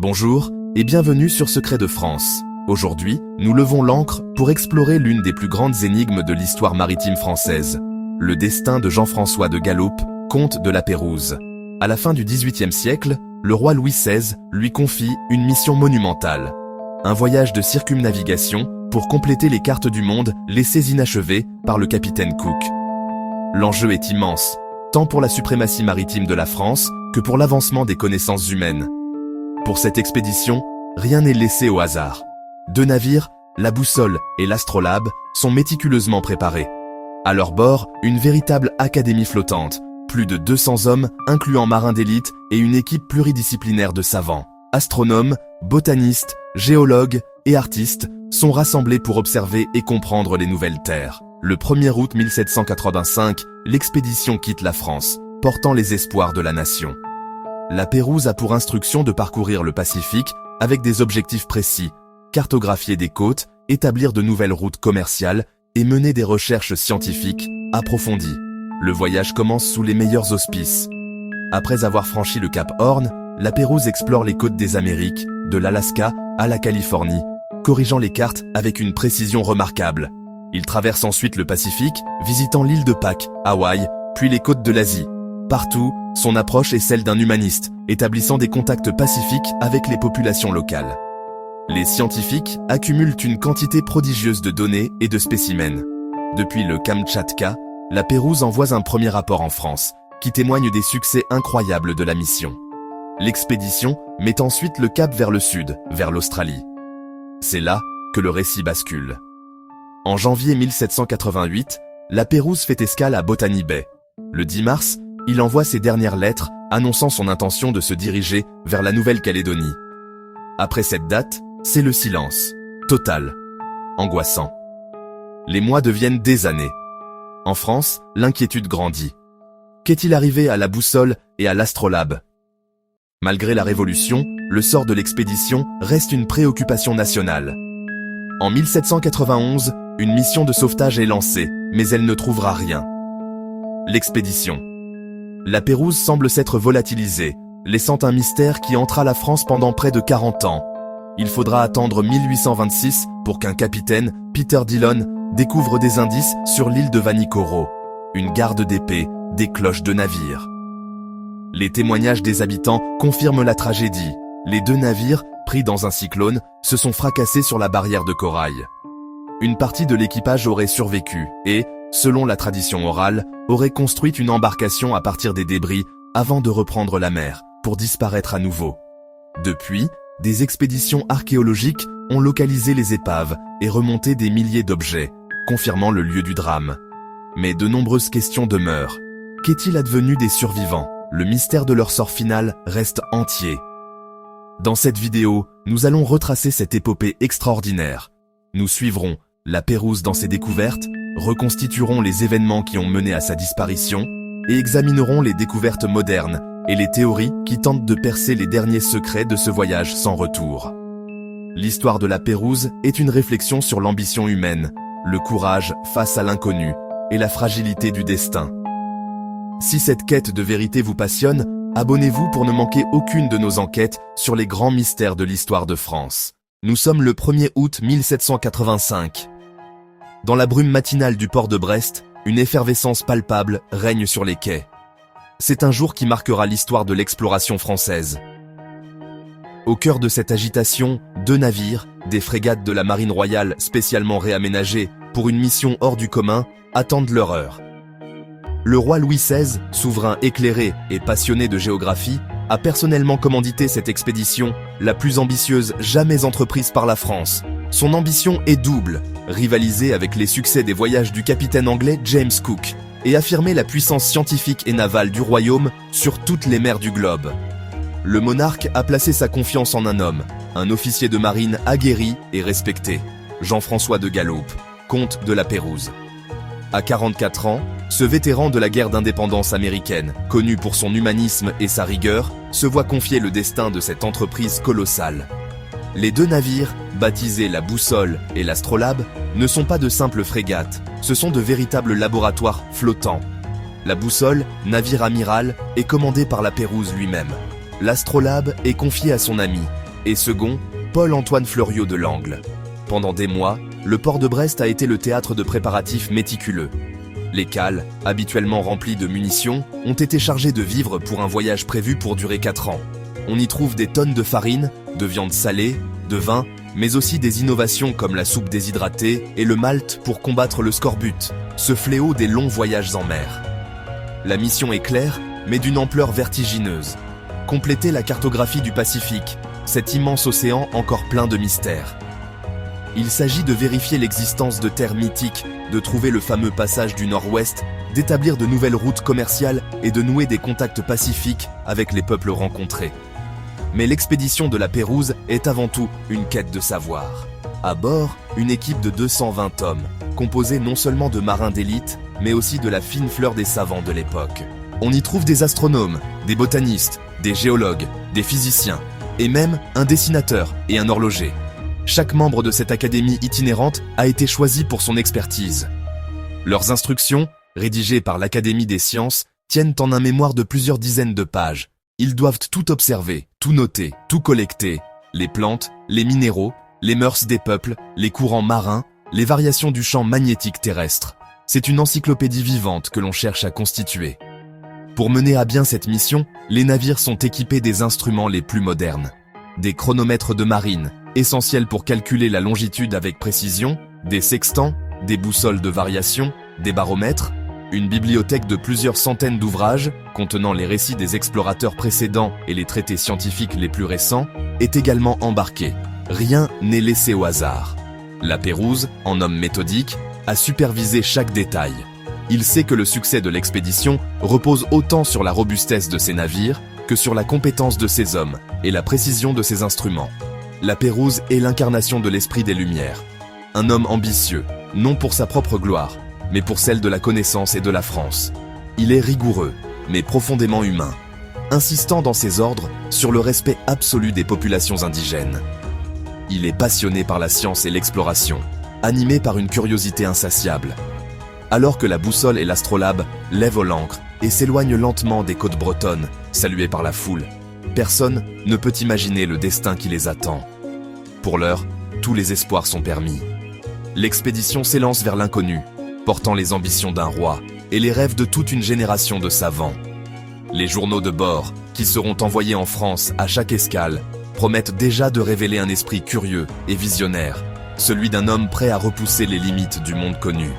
Bonjour et bienvenue sur Secrets de France. Aujourd'hui, nous levons l'ancre pour explorer l'une des plus grandes énigmes de l'histoire maritime française, le destin de Jean-François de Galaupe, comte de la Pérouse. À la fin du XVIIIe siècle, le roi Louis XVI lui confie une mission monumentale. Un voyage de circumnavigation pour compléter les cartes du monde laissées inachevées par le capitaine Cook. L'enjeu est immense, tant pour la suprématie maritime de la France que pour l'avancement des connaissances humaines. Pour cette expédition, rien n'est laissé au hasard. 2 navires, la Boussole et l'Astrolabe, sont méticuleusement préparés. À leur bord, une véritable académie flottante, plus de 200 hommes, incluant marins d'élite et une équipe pluridisciplinaire de savants. Astronomes, botanistes, géologues et artistes sont rassemblés pour observer et comprendre les nouvelles terres. Le 1er août 1785, l'expédition quitte la France, portant les espoirs de la nation. La Pérouse a pour instruction de parcourir le Pacifique avec des objectifs précis, cartographier des côtes, établir de nouvelles routes commerciales et mener des recherches scientifiques approfondies. Le voyage commence sous les meilleurs auspices. Après avoir franchi le cap Horn, la Pérouse explore les côtes des Amériques, de l'Alaska à la Californie, corrigeant les cartes avec une précision remarquable. Il traverse ensuite le Pacifique, visitant l'île de Pâques, Hawaï, puis les côtes de l'Asie. Partout, son approche est celle d'un humaniste, établissant des contacts pacifiques avec les populations locales. Les scientifiques accumulent une quantité prodigieuse de données et de spécimens. Depuis le Kamtchatka, la Pérouse envoie un premier rapport en France, qui témoigne des succès incroyables de la mission. L'expédition met ensuite le cap vers le sud, vers l'Australie. C'est là que le récit bascule. En janvier 1788, la Pérouse fait escale à Botany Bay. Le 10 mars, il envoie ses dernières lettres annonçant son intention de se diriger vers la Nouvelle-Calédonie. Après cette date, c'est le silence, total, angoissant. Les mois deviennent des années. En France, l'inquiétude grandit. Qu'est-il arrivé à la Boussole et à l'Astrolabe? Malgré la Révolution, le sort de l'expédition reste une préoccupation nationale. En 1791, une mission de sauvetage est lancée, mais elle ne trouvera rien. L'expédition. La Pérouse semble s'être volatilisée, laissant un mystère qui hantera la France pendant près de 40 ans. Il faudra attendre 1826 pour qu'un capitaine, Peter Dillon, découvre des indices sur l'île de Vanikoro, une garde d'épée, des cloches de navires. Les témoignages des habitants confirment la tragédie. Les 2 navires, pris dans un cyclone, se sont fracassés sur la barrière de corail. Une partie de l'équipage aurait survécu et, selon la tradition orale, aurait construit une embarcation à partir des débris avant de reprendre la mer, pour disparaître à nouveau. Depuis, des expéditions archéologiques ont localisé les épaves et remonté des milliers d'objets, confirmant le lieu du drame. Mais de nombreuses questions demeurent. Qu'est-il advenu des survivants? Le mystère de leur sort final reste entier. Dans cette vidéo, nous allons retracer cette épopée extraordinaire. Nous suivrons la Pérouse dans ses découvertes, reconstituerons les événements qui ont mené à sa disparition et examinerons les découvertes modernes et les théories qui tentent de percer les derniers secrets de ce voyage sans retour. L'histoire de la Pérouse est une réflexion sur l'ambition humaine, le courage face à l'inconnu et la fragilité du destin. Si cette quête de vérité vous passionne, abonnez-vous pour ne manquer aucune de nos enquêtes sur les grands mystères de l'histoire de France. Nous sommes le 1er août 1785. Dans la brume matinale du port de Brest, une effervescence palpable règne sur les quais. C'est un jour qui marquera l'histoire de l'exploration française. Au cœur de cette agitation, 2 navires, des frégates de la Marine royale spécialement réaménagées pour une mission hors du commun, attendent leur heure. Le roi Louis XVI, souverain éclairé et passionné de géographie, a personnellement commandité cette expédition, la plus ambitieuse jamais entreprise par la France. Son ambition est double, rivaliser avec les succès des voyages du capitaine anglais James Cook et affirmer la puissance scientifique et navale du royaume sur toutes les mers du globe. Le monarque a placé sa confiance en un homme, un officier de marine aguerri et respecté, Jean-François de Galaupe, comte de la Pérouse. À 44 ans, ce vétéran de la guerre d'indépendance américaine, connu pour son humanisme et sa rigueur, se voit confier le destin de cette entreprise colossale. Les 2 navires, baptisés la Boussole et l'Astrolabe, ne sont pas de simples frégates, ce sont de véritables laboratoires flottants. La Boussole, navire amiral, est commandée par la Pérouse lui-même. L'Astrolabe est confiée à son ami, et second, Paul-Antoine Fleuriot de Langle. Pendant des mois, le port de Brest a été le théâtre de préparatifs méticuleux. Les cales, habituellement remplies de munitions, ont été chargées de vivres pour un voyage prévu pour durer 4 ans. On y trouve des tonnes de farine, de viande salée, de vin, mais aussi des innovations comme la soupe déshydratée et le malt pour combattre le scorbut, ce fléau des longs voyages en mer. La mission est claire, mais d'une ampleur vertigineuse. Compléter la cartographie du Pacifique, cet immense océan encore plein de mystères. Il s'agit de vérifier l'existence de terres mythiques, de trouver le fameux passage du Nord-Ouest, d'établir de nouvelles routes commerciales et de nouer des contacts pacifiques avec les peuples rencontrés. Mais l'expédition de la Pérouse est avant tout une quête de savoir. À bord, une équipe de 220 hommes, composée non seulement de marins d'élite, mais aussi de la fine fleur des savants de l'époque. On y trouve des astronomes, des botanistes, des géologues, des physiciens, et même un dessinateur et un horloger. Chaque membre de cette académie itinérante a été choisi pour son expertise. Leurs instructions, rédigées par l'Académie des sciences, tiennent en un mémoire de plusieurs dizaines de pages. Ils doivent tout observer, tout noter, tout collecter. Les plantes, les minéraux, les mœurs des peuples, les courants marins, les variations du champ magnétique terrestre. C'est une encyclopédie vivante que l'on cherche à constituer. Pour mener à bien cette mission, les navires sont équipés des instruments les plus modernes. Des chronomètres de marine, essentiels pour calculer la longitude avec précision, des sextants, des boussoles de variation, des baromètres, une bibliothèque de plusieurs centaines d'ouvrages, contenant les récits des explorateurs précédents et les traités scientifiques les plus récents, est également embarquée. Rien n'est laissé au hasard. La Pérouse, en homme méthodique, a supervisé chaque détail. Il sait que le succès de l'expédition repose autant sur la robustesse de ses navires que sur la compétence de ses hommes et la précision de ses instruments. La Pérouse est l'incarnation de l'esprit des Lumières. Un homme ambitieux, non pour sa propre gloire, mais pour celle de la connaissance et de la France. Il est rigoureux, mais profondément humain, insistant dans ses ordres sur le respect absolu des populations indigènes. Il est passionné par la science et l'exploration, animé par une curiosité insatiable. Alors que la boussole et l'astrolabe lèvent l'ancre et s'éloignent lentement des côtes bretonnes, saluées par la foule, personne ne peut imaginer le destin qui les attend. Pour l'heure, tous les espoirs sont permis. L'expédition s'élance vers l'inconnu, portant les ambitions d'un roi et les rêves de toute une génération de savants. Les journaux de bord, qui seront envoyés en France à chaque escale, promettent déjà de révéler un esprit curieux et visionnaire, celui d'un homme prêt à repousser les limites du monde connu.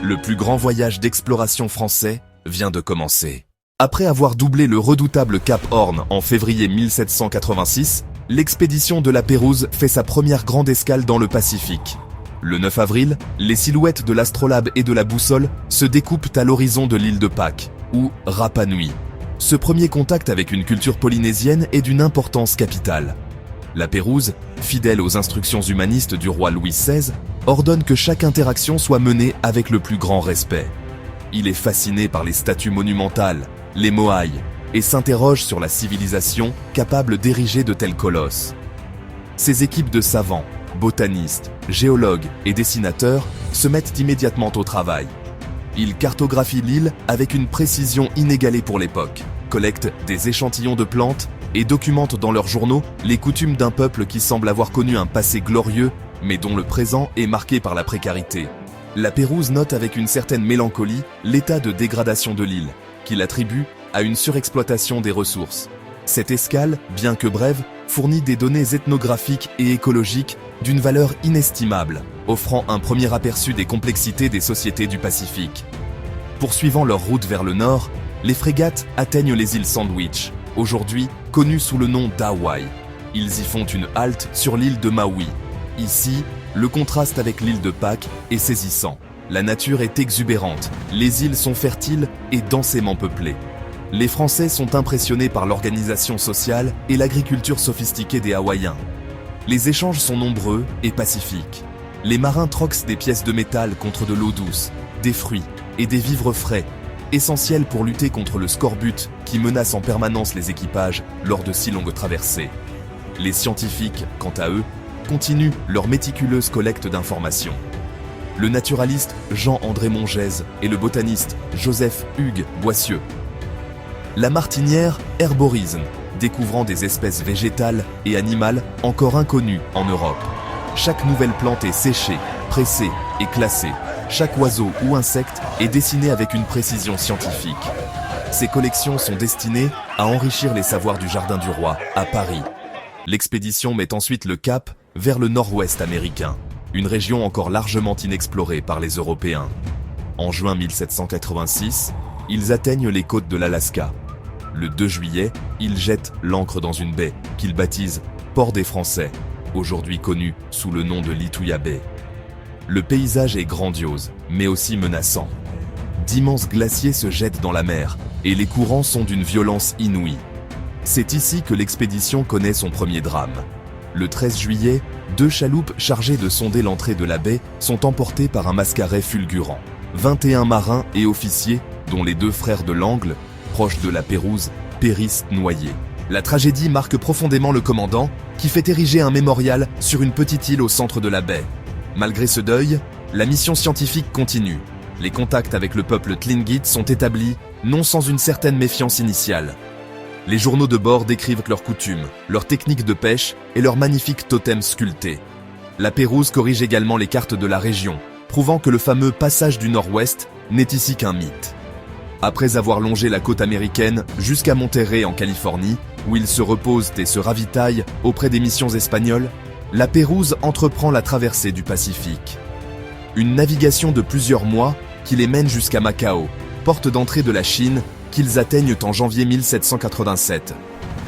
Le plus grand voyage d'exploration français vient de commencer. Après avoir doublé le redoutable Cap Horn en février 1786, l'expédition de la Pérouse fait sa première grande escale dans le Pacifique. Le 9 avril, les silhouettes de l'astrolabe et de la boussole se découpent à l'horizon de l'île de Pâques, ou Rapa Nui. Ce premier contact avec une culture polynésienne est d'une importance capitale. La Pérouse, fidèle aux instructions humanistes du roi Louis XVI, ordonne que chaque interaction soit menée avec le plus grand respect. Il est fasciné par les statues monumentales, les moaïs, et s'interroge sur la civilisation capable d'ériger de tels colosses. Ces équipes de savants, botanistes, géologues et dessinateurs se mettent immédiatement au travail. Ils cartographient l'île avec une précision inégalée pour l'époque, collectent des échantillons de plantes et documentent dans leurs journaux les coutumes d'un peuple qui semble avoir connu un passé glorieux, mais dont le présent est marqué par la précarité. La Pérouse note avec une certaine mélancolie l'état de dégradation de l'île, qu'il attribue à une surexploitation des ressources. Cette escale, bien que brève, fournit des données ethnographiques et écologiques d'une valeur inestimable, offrant un premier aperçu des complexités des sociétés du Pacifique. Poursuivant leur route vers le nord, les frégates atteignent les îles Sandwich, aujourd'hui connues sous le nom d'Hawaï. Ils y font une halte sur l'île de Maui. Ici, le contraste avec l'île de Pâques est saisissant. La nature est exubérante, les îles sont fertiles et densément peuplées. Les Français sont impressionnés par l'organisation sociale et l'agriculture sophistiquée des Hawaïens. Les échanges sont nombreux et pacifiques. Les marins troquent des pièces de métal contre de l'eau douce, des fruits et des vivres frais, essentiels pour lutter contre le scorbut qui menace en permanence les équipages lors de si longues traversées. Les scientifiques, quant à eux, continuent leur méticuleuse collecte d'informations. Le naturaliste Jean-André Mongez et le botaniste Joseph Hugues Boissieu. La martinière herborisme, découvrant des espèces végétales et animales encore inconnues en Europe. Chaque nouvelle plante est séchée, pressée et classée. Chaque oiseau ou insecte est dessiné avec une précision scientifique. Ces collections sont destinées à enrichir les savoirs du Jardin du Roi, à Paris. L'expédition met ensuite le cap vers le nord-ouest américain, une région encore largement inexplorée par les Européens. En juin 1786, ils atteignent les côtes de l'Alaska. Le 2 juillet, ils jettent l'ancre dans une baie qu'ils baptisent Port des Français, aujourd'hui connue sous le nom de Lituya Bay. Le paysage est grandiose, mais aussi menaçant. D'immenses glaciers se jettent dans la mer, et les courants sont d'une violence inouïe. C'est ici que l'expédition connaît son premier drame. Le 13 juillet, 2 chaloupes chargées de sonder l'entrée de la baie sont emportées par un mascaret fulgurant. 21 marins et officiers, dont les 2 frères de l'Angle, proches de la Pérouse, périssent noyés. La tragédie marque profondément le commandant, qui fait ériger un mémorial sur une petite île au centre de la baie. Malgré ce deuil, la mission scientifique continue. Les contacts avec le peuple Tlingit sont établis, non sans une certaine méfiance initiale. Les journaux de bord décrivent leurs coutumes, leurs techniques de pêche et leurs magnifiques totems sculptés. La Pérouse corrige également les cartes de la région, prouvant que le fameux passage du Nord-Ouest n'est ici qu'un mythe. Après avoir longé la côte américaine jusqu'à Monterrey en Californie, où ils se reposent et se ravitaillent auprès des missions espagnoles, la Pérouse entreprend la traversée du Pacifique. Une navigation de plusieurs mois qui les mène jusqu'à Macao, porte d'entrée de la Chine, qu'ils atteignent en janvier 1787.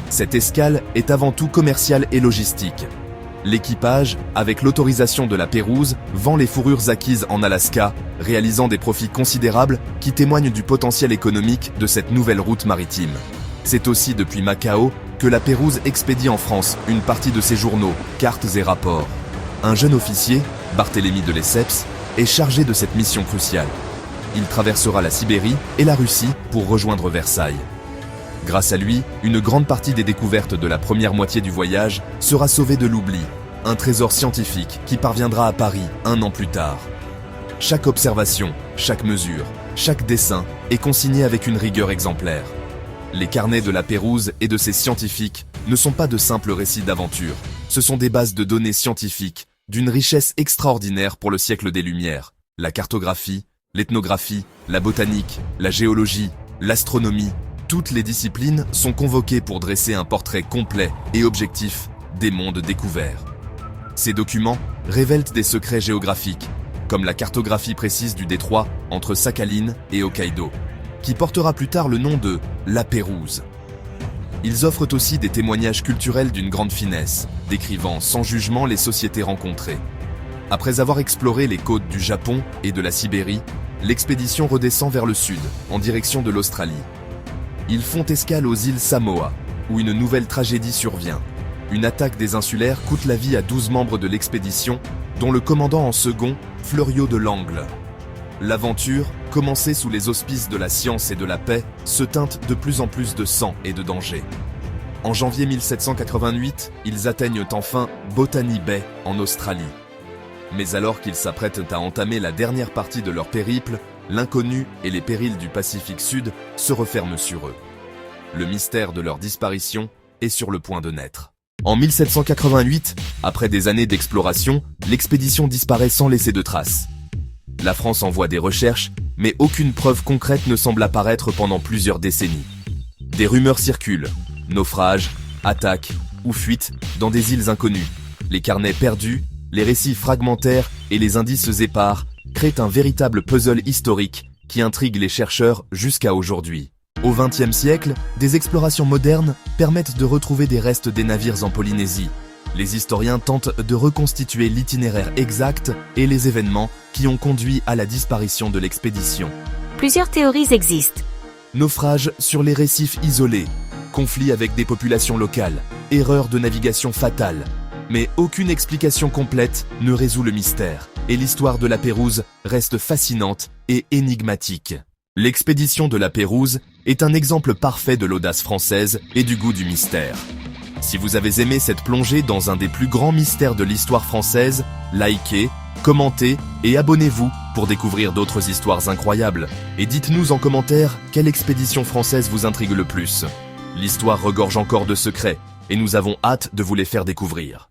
Cette escale est avant tout commerciale et logistique. L'équipage, avec l'autorisation de la Pérouse, vend les fourrures acquises en Alaska, réalisant des profits considérables qui témoignent du potentiel économique de cette nouvelle route maritime. C'est aussi depuis Macao que la Pérouse expédie en France une partie de ses journaux, cartes et rapports. Un jeune officier, Barthélemy de Lesseps, est chargé de cette mission cruciale. Il traversera la Sibérie et la Russie pour rejoindre Versailles. Grâce à lui, une grande partie des découvertes de la première moitié du voyage sera sauvée de l'oubli, un trésor scientifique qui parviendra à Paris 1 an plus tard. Chaque observation, chaque mesure, chaque dessin est consigné avec une rigueur exemplaire. Les carnets de la Pérouse et de ses scientifiques ne sont pas de simples récits d'aventure, ce sont des bases de données scientifiques d'une richesse extraordinaire pour le siècle des Lumières. La cartographie, l'ethnographie, la botanique, la géologie, l'astronomie, toutes les disciplines sont convoquées pour dresser un portrait complet et objectif des mondes découverts. Ces documents révèlent des secrets géographiques, comme la cartographie précise du détroit entre Sakhaline et Hokkaido, qui portera plus tard le nom de la Pérouse. Ils offrent aussi des témoignages culturels d'une grande finesse, décrivant sans jugement les sociétés rencontrées. Après avoir exploré les côtes du Japon et de la Sibérie, l'expédition redescend vers le sud, en direction de l'Australie. Ils font escale aux îles Samoa, où une nouvelle tragédie survient. Une attaque des insulaires coûte la vie à 12 membres de l'expédition, dont le commandant en second, Fleuriot de l'Angle. L'aventure, commencée sous les auspices de la science et de la paix, se teinte de plus en plus de sang et de danger. En janvier 1788, ils atteignent enfin Botany Bay, en Australie. Mais alors qu'ils s'apprêtent à entamer la dernière partie de leur périple, l'inconnu et les périls du Pacifique Sud se referment sur eux. Le mystère de leur disparition est sur le point de naître. En 1788, après des années d'exploration, l'expédition disparaît sans laisser de traces. La France envoie des recherches, mais aucune preuve concrète ne semble apparaître pendant plusieurs décennies. Des rumeurs circulent, naufrages, attaques ou fuites dans des îles inconnues. Les carnets perdus, les récits fragmentaires et les indices épars créent un véritable puzzle historique qui intrigue les chercheurs jusqu'à aujourd'hui. Au XXe siècle, des explorations modernes permettent de retrouver des restes des navires en Polynésie. Les historiens tentent de reconstituer l'itinéraire exact et les événements qui ont conduit à la disparition de l'expédition. Plusieurs théories existent. Naufrage sur les récifs isolés, conflits avec des populations locales, erreur de navigation fatale. Mais aucune explication complète ne résout le mystère, et l'histoire de la Pérouse reste fascinante et énigmatique. L'expédition de la Pérouse est un exemple parfait de l'audace française et du goût du mystère. Si vous avez aimé cette plongée dans un des plus grands mystères de l'histoire française, likez, commentez et abonnez-vous pour découvrir d'autres histoires incroyables. Et dites-nous en commentaire quelle expédition française vous intrigue le plus. L'histoire regorge encore de secrets, et nous avons hâte de vous les faire découvrir.